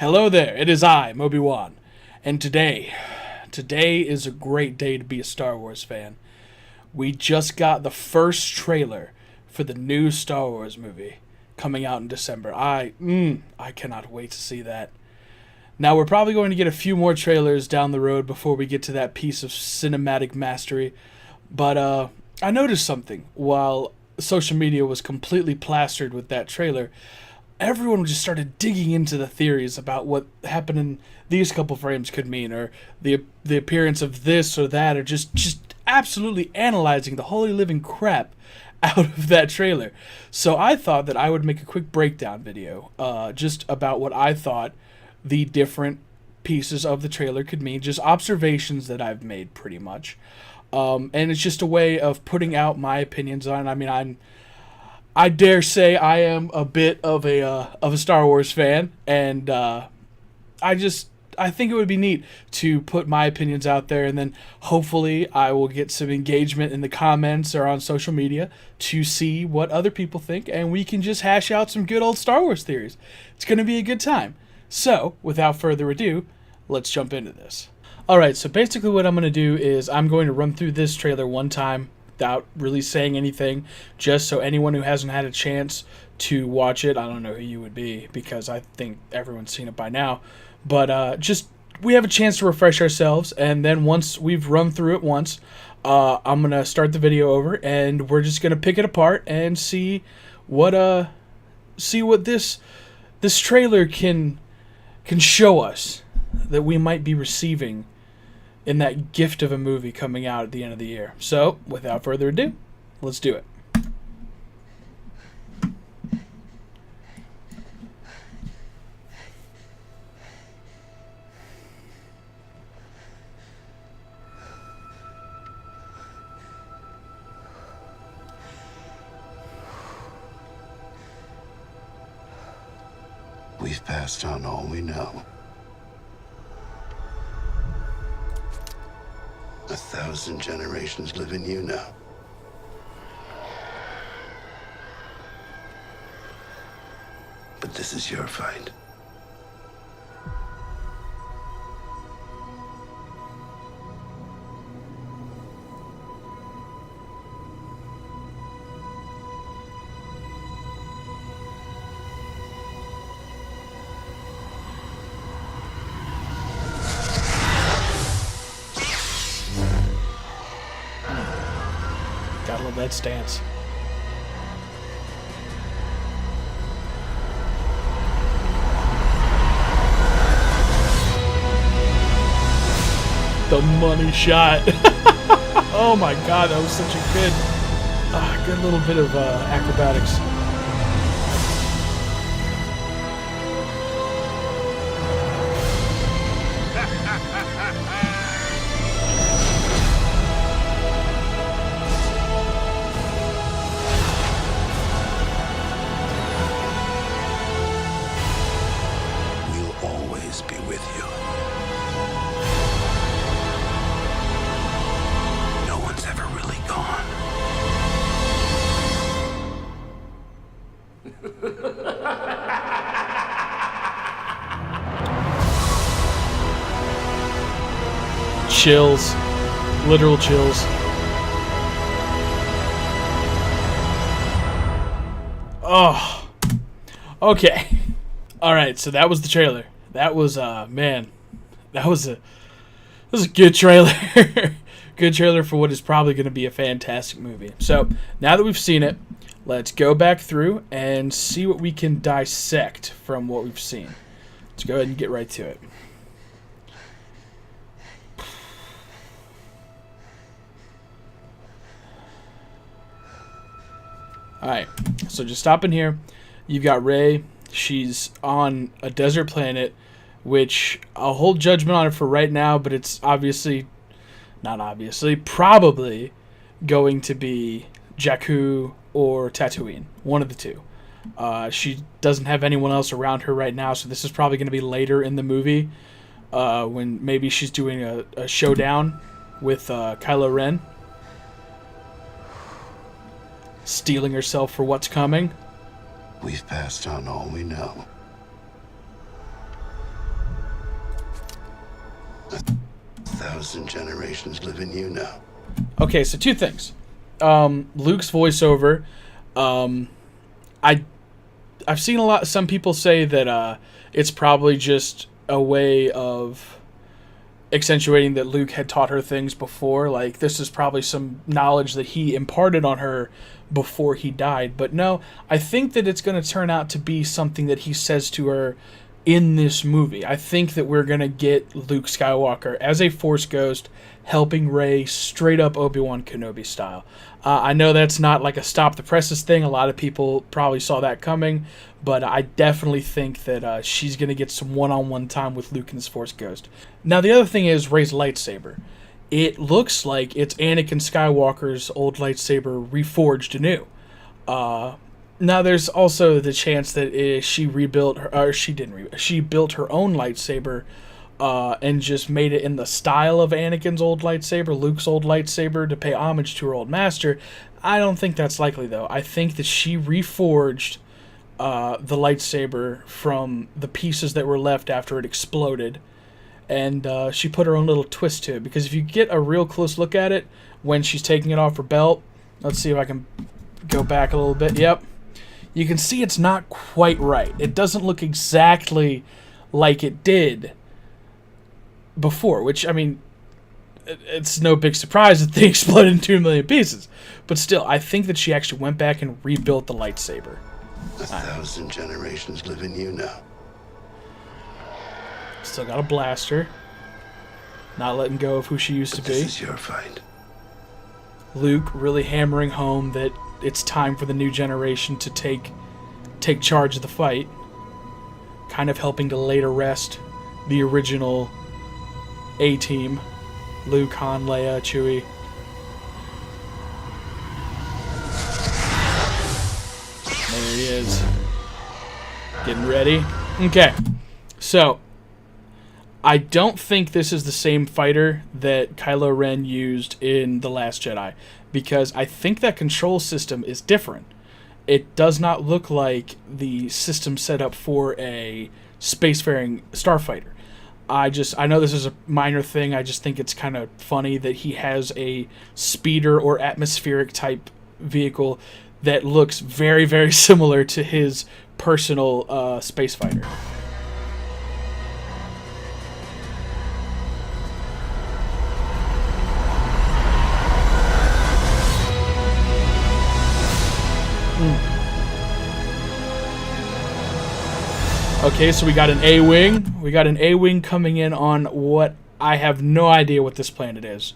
Hello there, it is I, Moby-Wan, and today is a great day to be a Star Wars fan. We just got the first trailer for the new Star Wars movie coming out in December. I cannot wait to see that. Now, we're probably going to get a few more trailers down the road before we get to that piece of cinematic mastery, but I noticed something while social media was completely plastered with that trailer. Everyone just started digging into the theories about what happened in these couple frames could mean, or the appearance of this or that, or just absolutely analyzing the holy living crap out of that trailer. So I thought that I would make a quick breakdown video just about what I thought the different pieces of the trailer could mean, just observations that I've made pretty much. And it's just a way of putting out my opinions on it. I mean, I dare say I am a bit of a Star Wars fan, and I think it would be neat to put my opinions out there, and then hopefully I will get some engagement in the comments or on social media to see what other people think, and we can just hash out some good old Star Wars theories. It's going to be a good time. So, without further ado, let's jump into this. Alright, so basically what I'm going to do is I'm going to run through this trailer one time without really saying anything, just so anyone who hasn't had a chance to watch it, I don't know who you would be, because I think everyone's seen it by now, but just we have a chance to refresh ourselves, and then once we've run through it once, I'm going to start the video over, and we're just going to pick it apart and see what this trailer can show us that we might be receiving in that gift of a movie coming out at the end of the year. So, without further ado, let's do it. We've passed on all we know. 1,000 generations live in you now. But this is your fight. Gotta love that stance. The money shot. Oh my god, that was such a good little bit of acrobatics. We'll always be with you. No one's ever really gone. Chills. Literal chills. Oh. Okay. Alright, so that was the trailer. That was, man. That was a good trailer. Good trailer for what is probably going to be a fantastic movie. So, now that we've seen it, let's go back through and see what we can dissect from what we've seen. Let's go ahead and get right to it. Alright, so just stopping here. You've got Rey. She's on a desert planet, which I'll hold judgment on it for right now, but it's probably going to be Jakku or Tatooine. One of the two. She doesn't have anyone else around her right now, so this is probably going to be later in the movie when maybe she's doing a showdown with Kylo Ren. Steeling herself for what's coming. We've passed on all we know. 1,000 generations live in you now. Okay, so two things. Luke's voiceover. I've seen some people say that it's probably just a way of accentuating that Luke had taught her things before. Like, this is probably some knowledge that he imparted on her before he died. But no, I think that it's going to turn out to be something that he says to her in this movie. I think that we're going to get Luke Skywalker as a Force ghost helping Rey straight up Obi-Wan Kenobi style. I know that's not like a stop the presses thing. A lot of people probably saw that coming, but I definitely think that she's going to get some one-on-one time with Luke and his Force ghost. Now, the other thing is Rey's lightsaber. It looks like it's Anakin Skywalker's old lightsaber reforged anew. Now, there's also the chance that she rebuilt her, or she didn't. She built her own lightsaber, and just made it in the style of Anakin's old lightsaber, Luke's old lightsaber, to pay homage to her old master. I don't think that's likely, though. I think that she reforged the lightsaber from the pieces that were left after it exploded, and she put her own little twist to it. Because if you get a real close look at it when she's taking it off her belt, let's see if I can go back a little bit. Yep. You can see it's not quite right. It doesn't look exactly like it did before, which, I mean, it's no big surprise that they exploded in 2 million pieces. But still, I think that she actually went back and rebuilt the lightsaber. 1,000 generations live in you now. Still got a blaster. Not letting go of who she used to be. This is your fight. Luke really hammering home that it's time for the new generation to take charge of the fight. Kind of helping to lay to rest the original A-team. Luke, Han, Leia, Chewie. There he is. Getting ready. Okay. So, I don't think this is the same fighter that Kylo Ren used in The Last Jedi, because I think that control system is different. It does not look like the system set up for a spacefaring starfighter. I know this is a minor thing. I just think it's kind of funny that he has a speeder or atmospheric type vehicle that looks very, very similar to his personal space fighter. Okay, so we got an A-Wing. We got an A-Wing coming in on what I have no idea what this planet is.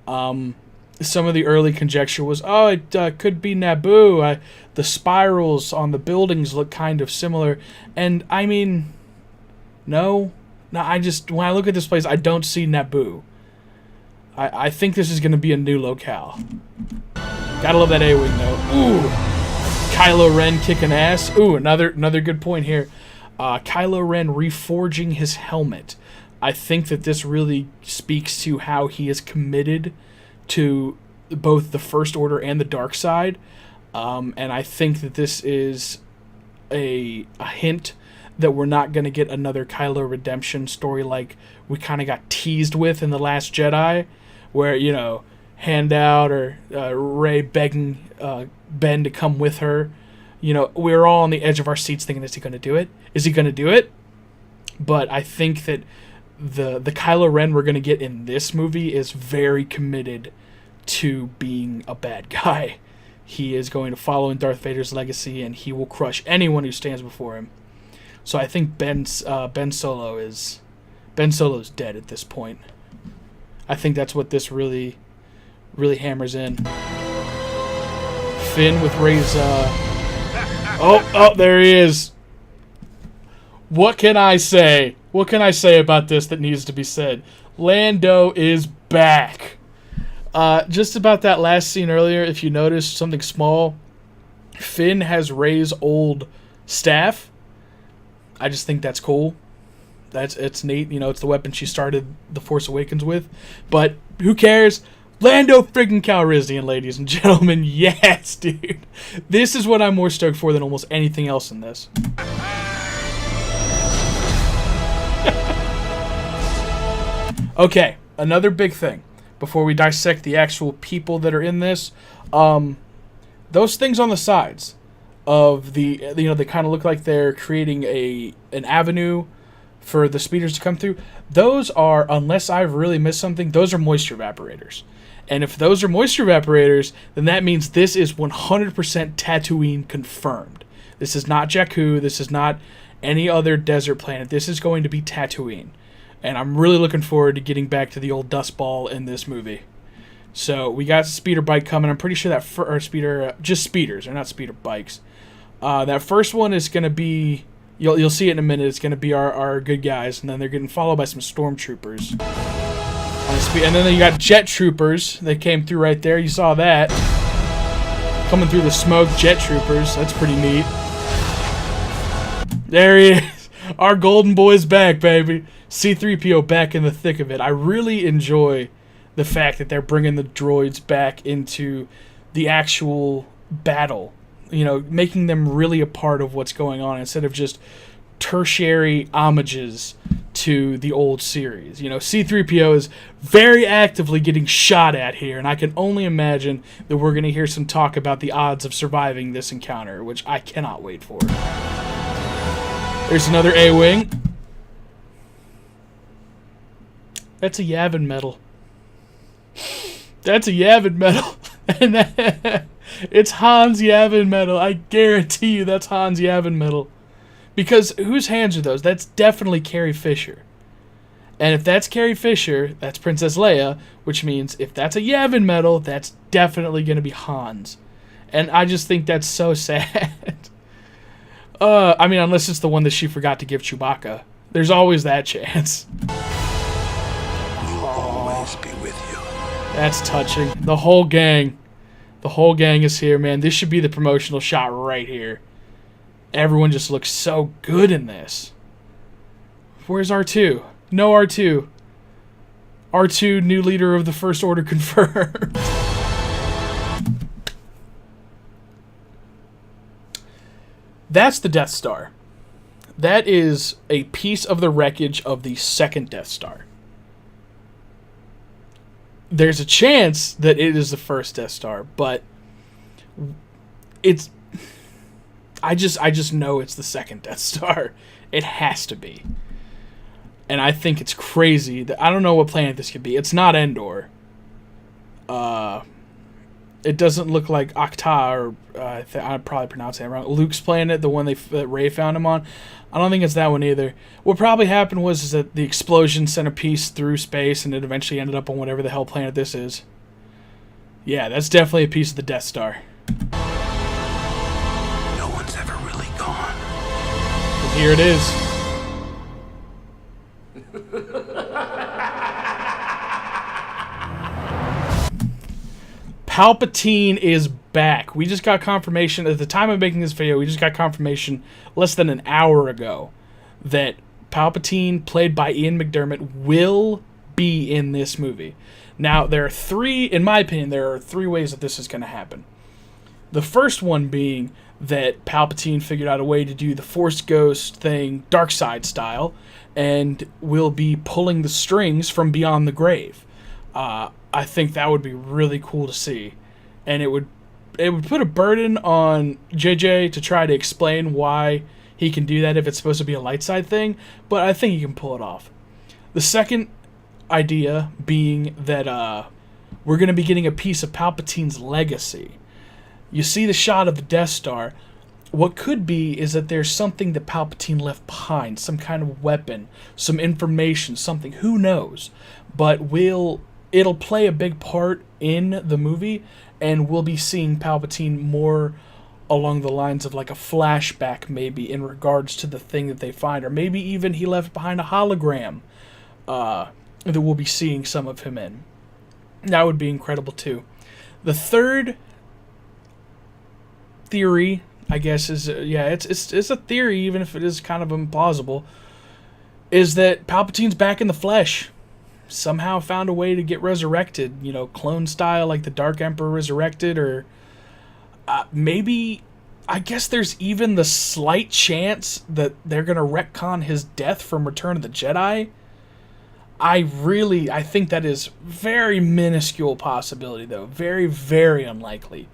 Some of the early conjecture was, oh, it could be Naboo. The spirals on the buildings look kind of similar. And, I mean, no. When I look at this place, I don't see Naboo. I think this is going to be a new locale. Gotta love that A-Wing, though. Ooh! Kylo Ren kicking ass. Ooh, another good point here. Kylo Ren reforging his helmet. I think that this really speaks to how he is committed to both the First Order and the dark side. And I think that this is a hint that we're not going to get another Kylo redemption story like we kind of got teased with in The Last Jedi, where, you know, Handout or Rey begging Ben to come with her. You know, we're all on the edge of our seats thinking, is he going to do it? Is he going to do it? But I think that the Kylo Ren we're going to get in this movie is very committed to being a bad guy. He is going to follow in Darth Vader's legacy, and he will crush anyone who stands before him. So I think Ben Solo's dead at this point. I think that's what this really hammers in. Finn with Rey's... Oh, there he is. What can I say? What can I say about this that needs to be said? Lando is back. Just about that last scene earlier, if you noticed something small, Finn has Rey's old staff. I just think that's cool. It's neat. You know, it's the weapon she started The Force Awakens with. But who cares? Lando friggin' Calrissian, ladies and gentlemen. Yes, dude. This is what I'm more stoked for than almost anything else in this. Okay, another big thing before we dissect the actual people that are in this. Those things on the sides of the, they kind of look like they're creating an avenue for the speeders to come through. Those are, unless I've really missed something, those are moisture evaporators. And if those are moisture evaporators, then that means this is 100% Tatooine confirmed. This is not Jakku. This is not any other desert planet. This is going to be Tatooine. And I'm really looking forward to getting back to the old Dust Ball in this movie. So we got a speeder bike coming. I'm pretty sure that just speeders. They're not speeder bikes. That first one is going to be, you'll see it in a minute. It's going to be our good guys, and then they're getting followed by some stormtroopers. And then you got jet troopers that came through right there. You saw that coming through the smoke. Jet troopers. That's pretty neat. There he is. Our golden boy's back, baby. C-3PO back in the thick of it. I really enjoy the fact that they're bringing the droids back into the actual battle. Making them really a part of what's going on instead of just tertiary homages to the old series. C-3PO is very actively getting shot at here, and I can only imagine that we're going to hear some talk about the odds of surviving this encounter, which I cannot wait for. There's another A-Wing. That's a Yavin medal. That's a Yavin medal. And it's Han's Yavin medal. I guarantee you that's Han's Yavin medal. Because whose hands are those? That's definitely Carrie Fisher. And if that's Carrie Fisher, that's Princess Leia, which means if that's a Yavin medal, that's definitely going to be Han's. And I just think that's so sad. Unless it's the one that she forgot to give Chewbacca. There's always that chance. We'll always be with you. That's touching. The whole gang is here, man. This should be the promotional shot right here. Everyone just looks so good in this. Where's R2? No R2. R2, new leader of the First Order confirmed. That's the Death Star. That is a piece of the wreckage of the second Death Star. There's a chance that it is the first Death Star, but it's... I just know it's the second Death Star. It has to be. And I think it's crazy that I don't know what planet this could be. It's not Endor. It doesn't look like Octa, or I'm probably pronouncing it wrong. Luke's planet, the one that Rey found him on. I don't think it's that one either. What probably happened was that the explosion sent a piece through space, and it eventually ended up on whatever the hell planet this is. Yeah, that's definitely a piece of the Death Star. No one's ever really gone. And here it is. Palpatine is back. We just got confirmation at the time of making this video. We just got confirmation less than an hour ago that Palpatine, played by Ian McDiarmid, will be in this movie. Now, in my opinion, there are three ways that this is going to happen. The first one being that Palpatine figured out a way to do the Force Ghost thing, dark side style, and will be pulling the strings from beyond the grave. I think that would be really cool to see, and it would put a burden on JJ to try to explain why he can do that if it's supposed to be a light side thing, but I think he can pull it off. The second idea being that we're going to be getting a piece of Palpatine's legacy. You see the shot of the Death Star. What could be is that there's something that Palpatine left behind, some kind of weapon, some information, something, who knows, but it'll play a big part in the movie, and we'll be seeing Palpatine more along the lines of like a flashback, maybe, in regards to the thing that they find, or maybe even he left behind a hologram that we'll be seeing some of him in. That would be incredible too. The third theory, I guess, is it's a theory, even if it is kind of implausible, is that Palpatine's back in the flesh. Somehow found a way to get resurrected, clone style, like the Dark Emperor resurrected, or maybe, I guess there's even the slight chance that they're going to retcon his death from Return of the Jedi. I think that is very minuscule possibility, though. Very, very unlikely.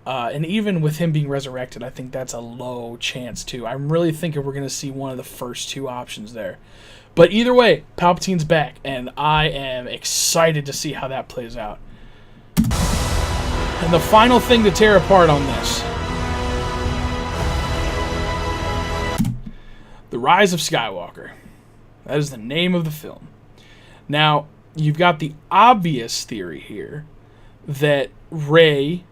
And even with him being resurrected, I think that's a low chance, too. I'm really thinking we're going to see one of the first two options there. But either way, Palpatine's back, and I am excited to see how that plays out. And the final thing to tear apart on this. The Rise of Skywalker. That is the name of the film. Now, you've got the obvious theory here that Rey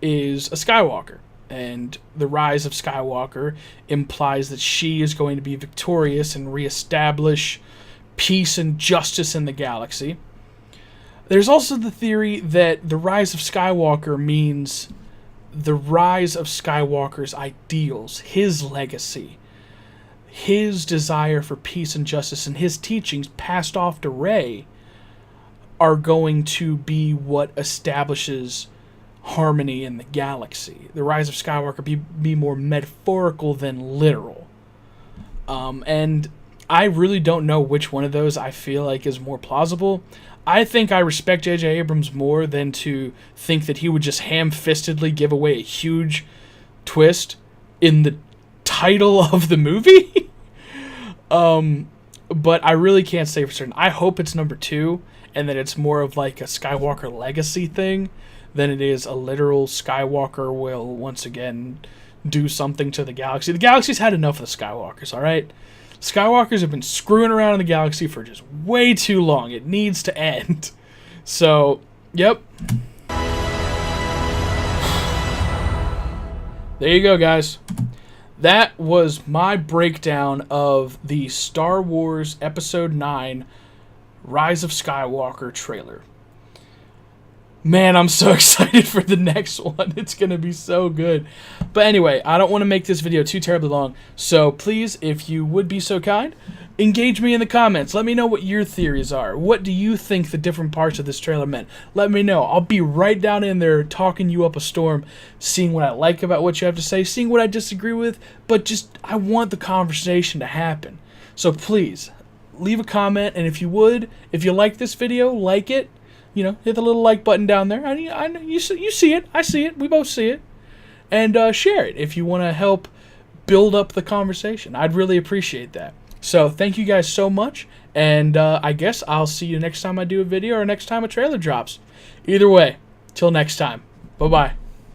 is a Skywalker, and the Rise of Skywalker implies that she is going to be victorious and reestablish peace and justice in the galaxy. There's also the theory that the Rise of Skywalker means the rise of Skywalker's ideals, his legacy, his desire for peace and justice, and his teachings passed off to Rey are going to be what establishes harmony in the galaxy. The Rise of Skywalker be more metaphorical than literal. And I really don't know which one of those I feel like is more plausible. I think I respect J.J. Abrams more than to think that he would just ham-fistedly give away a huge twist in the title of the movie. But I really can't say for certain. I hope it's number 2 and that it's more of like a Skywalker legacy thing than it is a literal Skywalker will once again do something to the galaxy. The galaxy's had enough of the Skywalkers, alright? Skywalkers have been screwing around in the galaxy for just way too long. It needs to end. So, yep. There you go, guys. That was my breakdown of the Star Wars Episode 9 Rise of Skywalker trailer. Man, I'm so excited for the next one. It's going to be so good. But anyway, I don't want to make this video too terribly long. So please, if you would be so kind, engage me in the comments. Let me know what your theories are. What do you think the different parts of this trailer meant? Let me know. I'll be right down in there talking you up a storm, seeing what I like about what you have to say, seeing what I disagree with. But just, I want the conversation to happen. So please, leave a comment. And if you like this video, like it. You know, hit the little like button down there. I know you see it. I see it. We both see it. And share it if you want to help build up the conversation. I'd really appreciate that. So thank you guys so much. And I guess I'll see you next time I do a video or next time a trailer drops. Either way, till next time. Bye-bye.